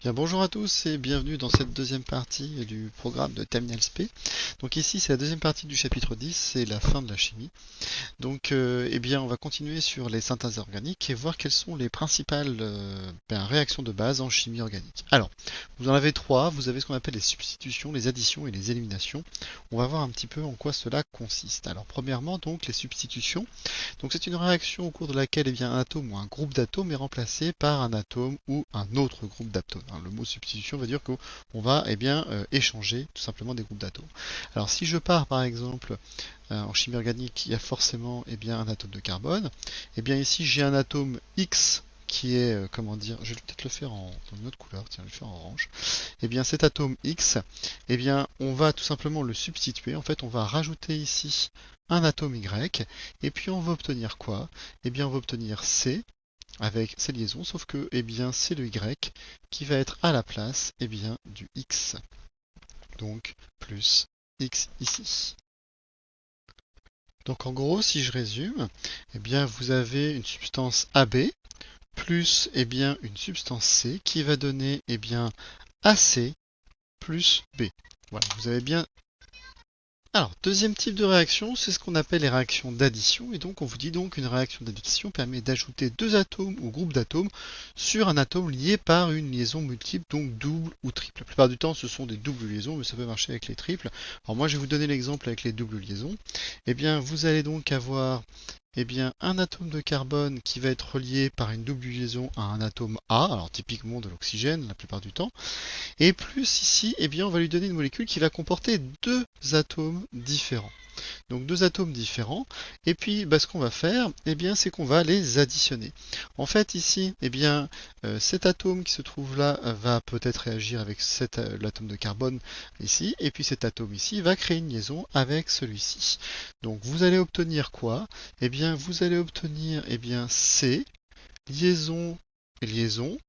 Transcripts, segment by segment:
Bien, bonjour à tous et bienvenue dans cette deuxième partie du programme de Terminal SP. Donc ici c'est la deuxième partie du chapitre 10, c'est la fin de la chimie. Donc eh bien on va continuer sur les synthèses organiques et voir quelles sont les principales réactions de base en chimie organique. Alors, vous en avez trois, vous avez ce qu'on appelle les substitutions, les additions et les éliminations. On va voir un petit peu en quoi cela consiste. Alors premièrement donc les substitutions. Donc c'est une réaction au cours de laquelle un atome ou un groupe d'atomes est remplacé par un atome ou un autre groupe d'atomes. Le mot substitution va dire qu'on va échanger tout simplement des groupes d'atomes. Alors si je pars par exemple en chimie organique, il y a forcément un atome de carbone. Ici j'ai un atome X qui est, je vais peut-être le faire dans une autre couleur, tiens, je vais le faire en orange. Cet atome X, on va tout simplement le substituer. En fait, on va rajouter ici un atome Y, et puis on va obtenir quoi? On va obtenir C avec ces liaisons, sauf que c'est le Y qui va être à la place du X. Donc plus X ici. Donc en gros, si je résume, vous avez une substance AB plus une substance C qui va donner AC plus B. Voilà, vous avez bien. Alors, deuxième type de réaction, c'est ce qu'on appelle les réactions d'addition. Et donc, on vous dit donc une réaction d'addition permet d'ajouter deux atomes ou groupes d'atomes sur un atome lié par une liaison multiple, donc double ou triple. La plupart du temps, ce sont des doubles liaisons, mais ça peut marcher avec les triples. Alors moi, je vais vous donner l'exemple avec les doubles liaisons. Vous allez donc avoir un atome de carbone qui va être relié par une double liaison à un atome A, alors typiquement de l'oxygène la plupart du temps. Et plus ici, on va lui donner une molécule qui va comporter deux atomes différents. Donc deux atomes différents. Et puis, ce qu'on va faire, c'est qu'on va les additionner. En fait, ici, cet atome qui se trouve là va peut-être réagir avec l'atome de carbone ici. Et puis cet atome ici va créer une liaison avec celui-ci. Donc vous allez obtenir quoi? Vous allez obtenir C, liaison, liaison.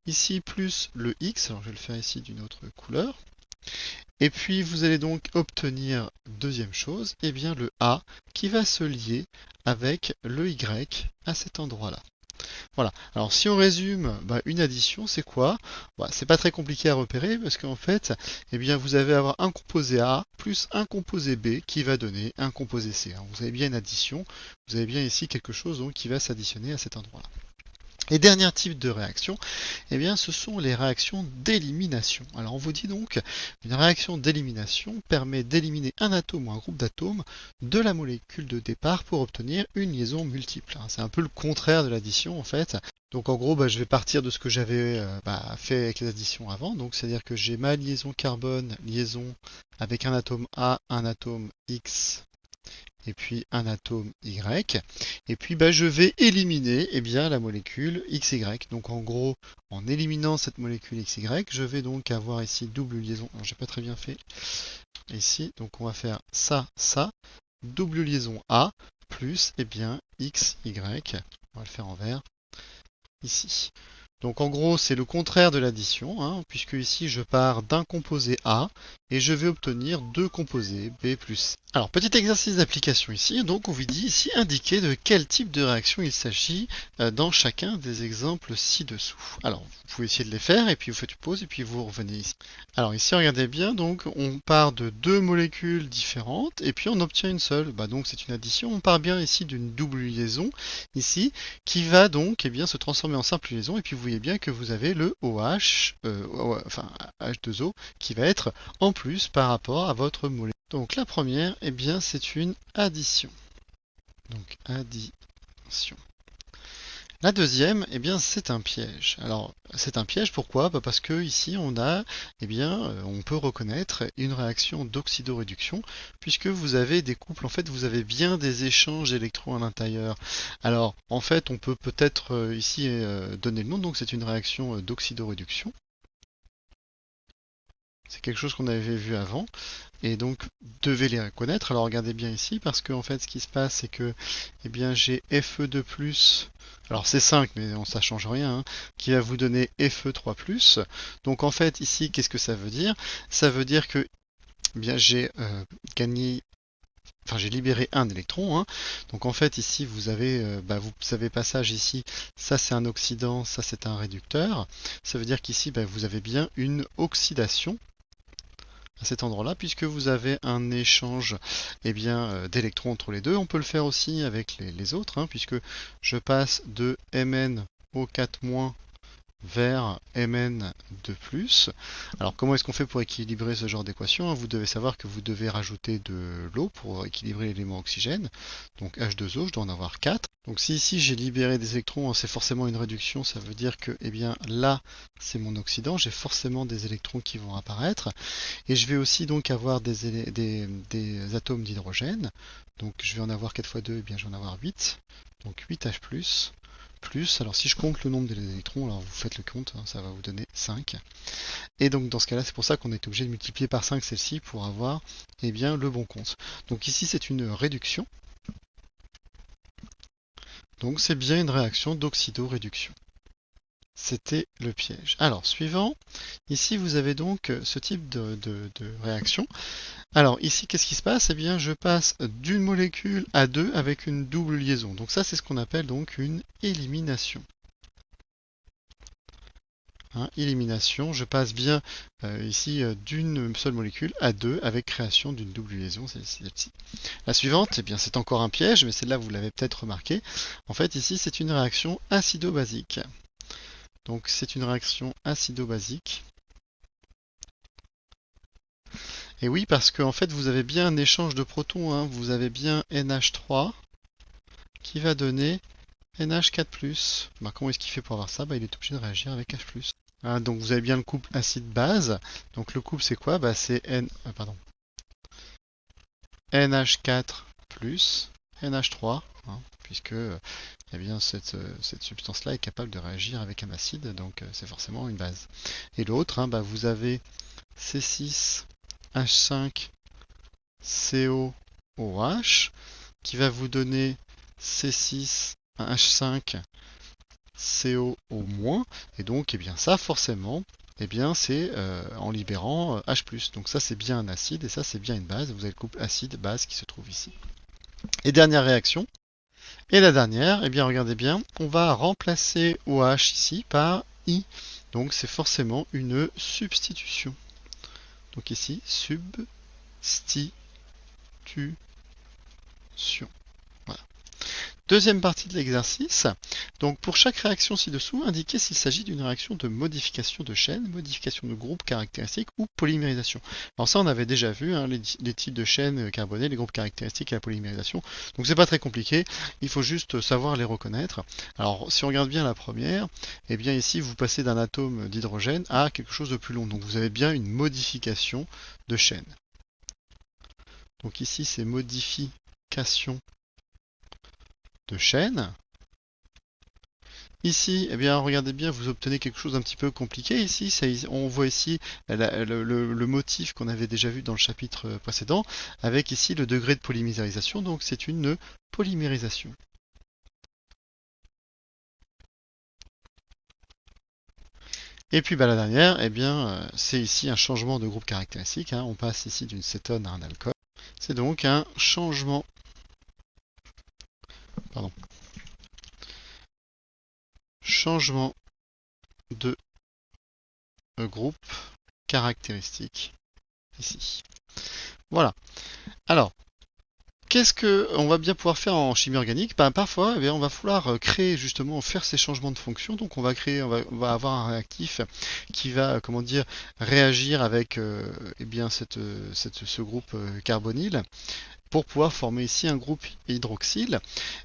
Ici plus le X, alors je vais le faire ici d'une autre couleur. Et puis vous allez donc obtenir, deuxième chose, le A qui va se lier avec le Y à cet endroit-là. Voilà. Alors si on résume, une addition, c'est quoi? C'est pas très compliqué à repérer parce qu'en fait, vous allez avoir un composé A plus un composé B qui va donner un composé C. Alors, vous avez bien une addition, vous avez bien ici quelque chose donc, qui va s'additionner à cet endroit-là. Et dernier type de réaction, ce sont les réactions d'élimination. Alors on vous dit donc, une réaction d'élimination permet d'éliminer un atome ou un groupe d'atomes de la molécule de départ pour obtenir une liaison multiple. C'est un peu le contraire de l'addition en fait. Donc en gros, je vais partir de ce que j'avais fait avec les additions avant. Donc c'est-à-dire que j'ai ma liaison carbone, liaison avec un atome A, un atome X, et puis un atome Y, et puis je vais éliminer la molécule XY. Donc en gros, en éliminant cette molécule XY, je vais donc avoir ici double liaison. Alors j'ai pas très bien fait ici, donc on va faire ça, ça, double liaison A, plus XY, on va le faire en vert, ici. Donc en gros, c'est le contraire de l'addition, puisque ici je pars d'un composé A et je vais obtenir deux composés B plus C. Alors, petit exercice d'application ici. Donc, on vous dit ici indiquer de quel type de réaction il s'agit dans chacun des exemples ci-dessous. Alors, vous pouvez essayer de les faire et puis vous faites une pause et puis vous revenez ici. Alors ici, regardez bien, donc on part de deux molécules différentes et puis on obtient une seule. Donc c'est une addition. On part bien ici d'une double liaison ici qui va donc se transformer en simple liaison et puis vous voyez bien que vous avez le OH, H2O qui va être en plus par rapport à votre molécule. Donc la première, c'est une addition. Donc addition. La deuxième, c'est un piège. Alors, c'est un piège, pourquoi? Parce que ici, on a, on peut reconnaître une réaction d'oxydoréduction, puisque vous avez des couples, en fait, vous avez bien des échanges d'électrons à l'intérieur. Alors, en fait, on peut peut-être ici donner le nom, donc c'est une réaction d'oxydoréduction. C'est quelque chose qu'on avait vu avant. Et donc, devez les reconnaître. Alors, regardez bien ici, parce que en fait, ce qui se passe, c'est que j'ai Fe2+, alors c'est 5, mais ça change rien, qui va vous donner Fe3+. Donc, en fait, ici, qu'est-ce que ça veut dire? Ça veut dire que j'ai gagné enfin j'ai libéré un électron, hein. Donc en fait ici vous avez, vous avez passage ici, ça c'est un oxydant, ça c'est un réducteur. Ça veut dire qu'ici vous avez bien une oxydation à cet endroit-là, puisque vous avez un échange d'électrons entre les deux. On peut le faire aussi avec les autres, hein, puisque je passe de Mn au 4- vers Mn de plus. Alors comment est-ce qu'on fait pour équilibrer ce genre d'équation? Vous devez savoir que vous devez rajouter de l'eau pour équilibrer l'élément oxygène. Donc H2O, je dois en avoir 4. Donc si ici j'ai libéré des électrons, c'est forcément une réduction, ça veut dire que là c'est mon oxydant, j'ai forcément des électrons qui vont apparaître. Et je vais aussi donc avoir des atomes d'hydrogène. Donc je vais en avoir 4 fois 2, je vais en avoir 8. Donc 8H+. Alors si je compte le nombre des électrons, alors vous faites le compte, hein, ça va vous donner 5. Et donc dans ce cas-là, c'est pour ça qu'on est obligé de multiplier par 5 celle-ci pour avoir le bon compte. Donc ici c'est une réduction. Donc c'est bien une réaction d'oxydoréduction. C'était le piège. Alors, suivant, ici vous avez donc ce type de réaction. Alors ici, qu'est-ce qui se passe? Eh bien, je passe d'une molécule à deux avec une double liaison. Donc ça, c'est ce qu'on appelle donc une élimination. Hein, élimination, je passe bien ici d'une seule molécule à deux avec création d'une double liaison, c'est celle-ci. La suivante, eh bien, c'est encore un piège, mais celle-là, vous l'avez peut-être remarqué. En fait, ici, c'est une réaction acido-basique. Donc c'est une réaction acido-basique. Et oui, parce qu'en fait, vous avez bien un échange de protons. Hein. Vous avez bien NH3 qui va donner NH4+. Comment est-ce qu'il fait pour avoir ça? Il est obligé de réagir avec H+. Ah, donc vous avez bien le couple acide-base. Donc le couple, c'est quoi? C'est NH4 plus NH3, hein, puisque bien cette substance-là est capable de réagir avec un acide, donc c'est forcément une base. Et l'autre, hein, vous avez C6H5COOH qui va vous donner C6H5CO au moins, et donc ça forcément c'est en libérant H+. Donc ça c'est bien un acide et ça c'est bien une base. Vous avez le couple acide-base qui se trouve ici. Et dernière réaction. Et la dernière, regardez bien, on va remplacer OH ici par I. Donc c'est forcément une substitution. Donc ici, substitution. Voilà. Deuxième partie de l'exercice. Donc pour chaque réaction ci-dessous, indiquez s'il s'agit d'une réaction de modification de chaîne, modification de groupe caractéristique ou polymérisation. Alors ça on avait déjà vu, hein, les types de chaînes carbonées, les groupes caractéristiques et la polymérisation. Donc c'est pas très compliqué, il faut juste savoir les reconnaître. Alors si on regarde bien la première, ici vous passez d'un atome d'hydrogène à quelque chose de plus long. Donc vous avez bien une modification de chaîne. Donc ici c'est modification de chaîne. Ici, regardez bien, vous obtenez quelque chose d'un petit peu compliqué ici. On voit ici le motif qu'on avait déjà vu dans le chapitre précédent, avec ici le degré de polymérisation. Donc c'est une polymérisation. Et puis la dernière, c'est ici un changement de groupe caractéristique. Hein. On passe ici d'une cétone à un alcool. C'est donc un changement. Changement de groupe caractéristique ici. Voilà. Alors, qu'est-ce qu'on va bien pouvoir faire en chimie organique? Parfois, on va falloir créer justement, faire ces changements de fonction. Donc, on va avoir un réactif qui va, réagir avec ce groupe carbonyle pour pouvoir former ici un groupe hydroxyle.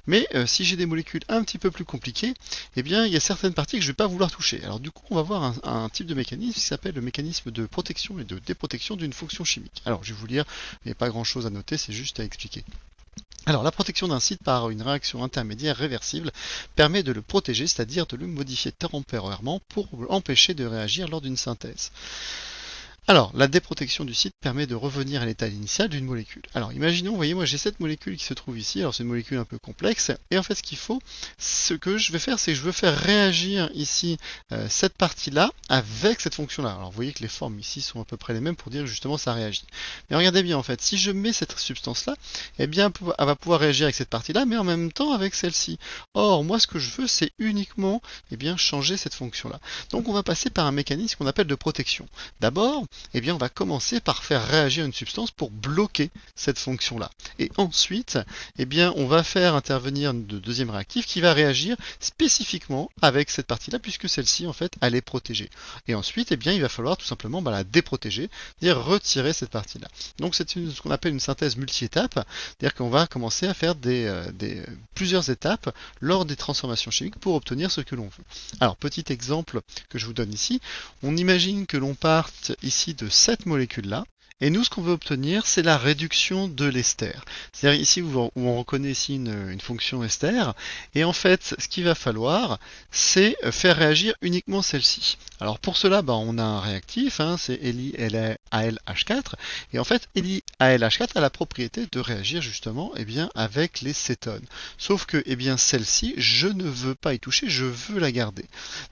Mais si j'ai des molécules un petit peu plus compliquées, il y a certaines parties que je ne vais pas vouloir toucher. Alors du coup, on va voir un type de mécanisme qui s'appelle le mécanisme de protection et de déprotection d'une fonction chimique. Alors je vais vous lire, il n'y a pas grand chose à noter, c'est juste à expliquer. Alors la protection d'un site par une réaction intermédiaire réversible permet de le protéger, c'est-à-dire de le modifier temporairement pour empêcher de réagir lors d'une synthèse. Alors, la déprotection du site permet de revenir à l'état initial d'une molécule. Alors, imaginons, vous voyez, moi j'ai cette molécule qui se trouve ici. Alors, c'est une molécule un peu complexe. Et en fait, ce que je vais faire, c'est que je veux faire réagir ici cette partie-là avec cette fonction-là. Alors, vous voyez que les formes ici sont à peu près les mêmes pour dire que justement ça réagit. Mais regardez bien, en fait, si je mets cette substance-là, eh bien, elle va pouvoir réagir avec cette partie-là, mais en même temps avec celle-ci. Or, moi, ce que je veux, c'est uniquement, eh bien, changer cette fonction-là. Donc, on va passer par un mécanisme qu'on appelle de protection. D'abord, eh bien, on va commencer par faire réagir une substance pour bloquer cette fonction-là. Et ensuite, eh bien, on va faire intervenir le deuxième réactif qui va réagir spécifiquement avec cette partie-là, puisque celle-ci, en fait, elle est protégée. Et ensuite, eh bien, il va falloir tout simplement la déprotéger, c'est-à-dire retirer cette partie-là. Donc, c'est ce qu'on appelle une synthèse multi-étape, c'est-à-dire qu'on va commencer à faire plusieurs étapes lors des transformations chimiques pour obtenir ce que l'on veut. Alors, petit exemple que je vous donne ici, on imagine que l'on parte ici de cette molécule-là, et nous, ce qu'on veut obtenir, c'est la réduction de l'ester. C'est-à-dire ici où on reconnaît ici une fonction ester, et en fait, ce qu'il va falloir, c'est faire réagir uniquement celle-ci. Alors pour cela, on a un réactif, c'est LiAlH4, et en fait, LiAlH4 a la propriété de réagir justement avec les cétones. Sauf que celle-ci, je ne veux pas y toucher, je veux la garder.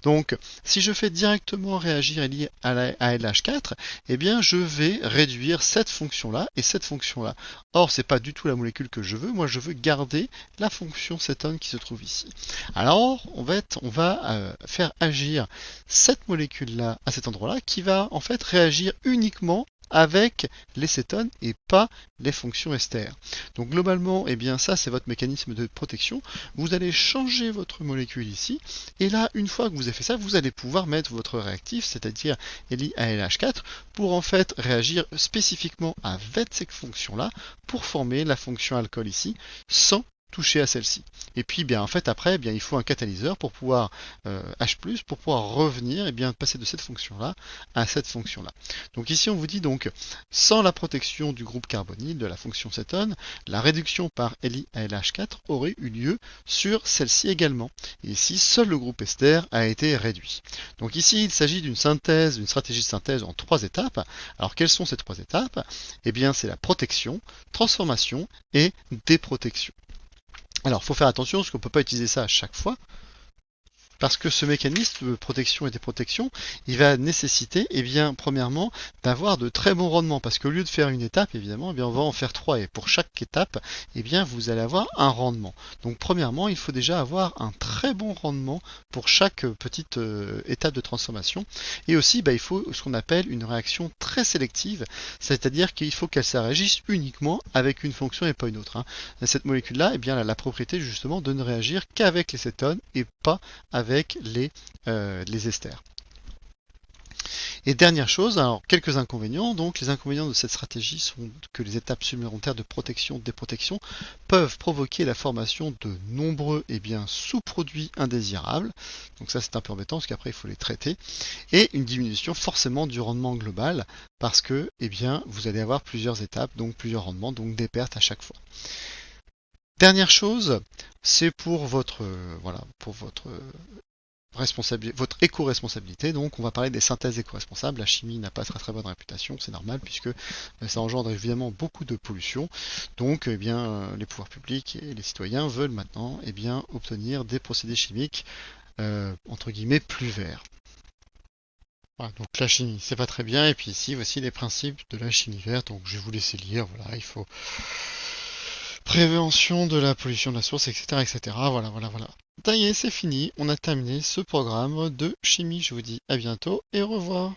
Donc, si je fais directement réagir LiAlH4, je vais réduire cette fonction-là et cette fonction-là. Or, c'est pas du tout la molécule que je veux. Moi, je veux garder la fonction cétone qui se trouve ici. Alors, on va faire agir cette molécule-là à cet endroit-là qui va en fait réagir uniquement avec les cétones et pas les fonctions ester. Donc globalement, ça c'est votre mécanisme de protection. Vous allez changer votre molécule ici, et là, une fois que vous avez fait ça, vous allez pouvoir mettre votre réactif, c'est-à-dire LiAlH4, pour en fait réagir spécifiquement avec cette fonction-là, pour former la fonction alcool ici, sans toucher à celle-ci. Et puis en fait après il faut un catalyseur pour pouvoir H+, pour pouvoir revenir passer de cette fonction-là à cette fonction-là. Donc ici on vous dit donc sans la protection du groupe carbonyle de la fonction cétone, la réduction par LiAlH4 aurait eu lieu sur celle-ci également. Et ici seul le groupe ester a été réduit. Donc ici il s'agit d'une stratégie de synthèse en 3 étapes. Alors quelles sont ces 3 étapes? C'est la protection, transformation et déprotection. Alors, il faut faire attention parce qu'on ne peut pas utiliser ça à chaque fois. Parce que ce mécanisme de protection et déprotection, il va nécessiter, premièrement, d'avoir de très bons rendements. Parce qu'au lieu de faire une étape, évidemment, on va en faire 3. Et pour chaque étape, vous allez avoir un rendement. Donc, premièrement, il faut déjà avoir un très bon rendement pour chaque petite étape de transformation. Et aussi, il faut ce qu'on appelle une réaction très sélective. C'est-à-dire qu'il faut qu'elle réagisse uniquement avec une fonction et pas une autre. Cette molécule-là, elle a la propriété justement de ne réagir qu'avec les cétones et pas avec les esters. Et dernière chose, alors quelques inconvénients. Donc les inconvénients de cette stratégie sont que les étapes supplémentaires de protection, déprotection peuvent provoquer la formation de nombreux sous-produits indésirables. Donc ça c'est un peu embêtant parce qu'après il faut les traiter. Et une diminution forcément du rendement global parce que vous allez avoir plusieurs étapes, donc plusieurs rendements, donc des pertes à chaque fois. Dernière chose, c'est pour votre éco-responsabilité. Donc on va parler des synthèses éco-responsables. La chimie n'a pas très bonne réputation, c'est normal puisque ça engendre évidemment beaucoup de pollution. Donc les pouvoirs publics et les citoyens veulent maintenant obtenir des procédés chimiques entre guillemets plus verts. Voilà, donc la chimie, c'est pas très bien. Et puis ici, voici les principes de la chimie verte. Donc je vais vous laisser lire. Voilà, il faut prévention de la pollution de la source, etc. etc. Voilà. Ça y est, c'est fini. On a terminé ce programme de chimie. Je vous dis à bientôt et au revoir.